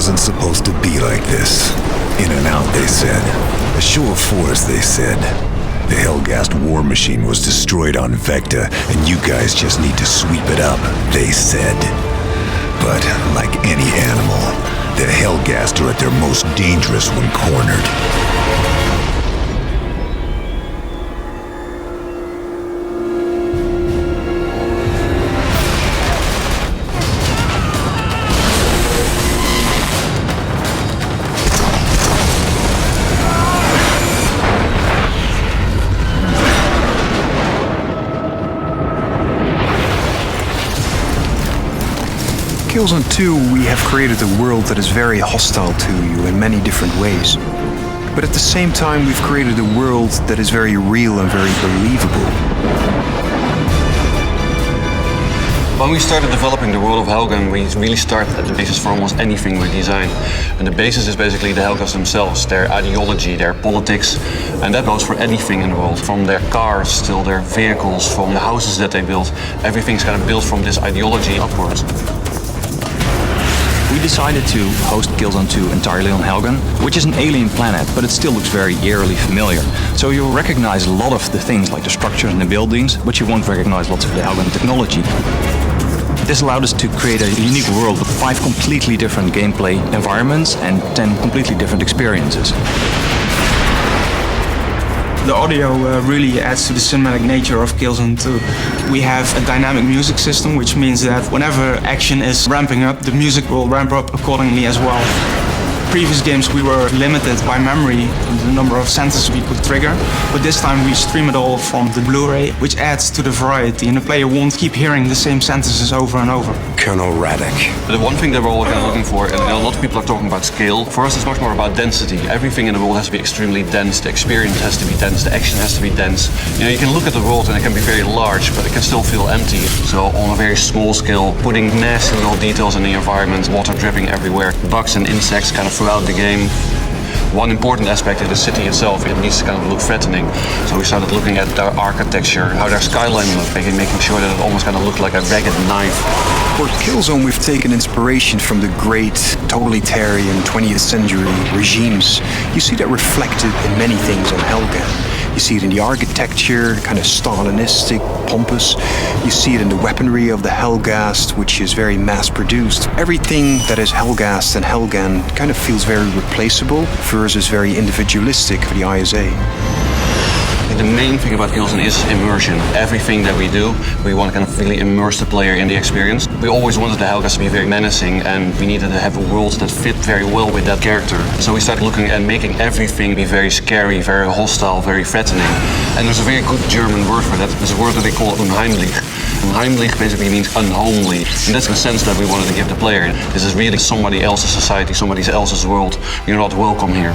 wasn't supposed to be like this. In and out, they said. A show of force, they said. The Hellgast war machine was destroyed on Vecta, and you guys just need to sweep it up, they said. But, like any animal, the Hellgast are at their most dangerous when cornered. Killzone 2, we have created a world that is very hostile to you in many different ways. But at the same time, we've created a world that is very real and very believable. When we started developing the world of Helgen, we really started at the basis for almost anything we design. And the basis is basically the Helgas themselves, their ideology, their politics, and that goes for anything in the world, from their cars till their vehicles, from the houses that they build. Everything's kind of built from this ideology upwards. We decided to host Killzone 2 entirely on Helgen, which is an alien planet, but it still looks very eerily familiar. So you'll recognize a lot of the things like the structures and the buildings, but you won't recognize lots of the Helgen technology. This allowed us to create a unique world with 5 completely different gameplay environments and 10 completely different experiences. The audio really adds to the cinematic nature of Killzone 2. We have a dynamic music system, which means that whenever action is ramping up, the music will ramp up accordingly as well. Previous games we were limited by memory, the number of sentences we could trigger, but this time we stream it all from the Blu-ray, which adds to the variety, and the player won't keep hearing the same sentences over and over. Colonel Radek. The one thing that we're all kind of looking for, and a lot of people are talking about scale, for us it's much more about density. Everything in the world has to be extremely dense, the experience has to be dense, the action has to be dense. You know, you can look at the world and it can be very large, but it can still feel empty. So on a very small scale, putting nasty little details in the environment, water dripping everywhere, bugs and insects kind of throughout the game. One important aspect is the city itself. It needs to kind of look threatening. So we started looking at their architecture, how their skyline looked, making sure that it almost kind of looked like a ragged knife. For Killzone, we've taken inspiration from the great totalitarian 20th century regimes. You see that reflected in many things on Helgen. You see it in the architecture, kind of Stalinistic, pompous. You see it in the weaponry of the Hellgast, which is very mass-produced. Everything that is Hellgast and Helgen kind of feels very replaceable versus very individualistic for the ISA. The main thing about Killzone is immersion. Everything that we do, we want to kind of really immerse the player in the experience. We always wanted the Hellgast to be very menacing, and we needed to have a world that fit very well with that character. So we started looking at making everything be very scary, very hostile, very threatening. And there's a very good German word for that. There's a word that they call unheimlich. Unheimlich basically means unhomely. And that's the sense that we wanted to give the player. This is really somebody else's society, somebody else's world. You're not welcome here.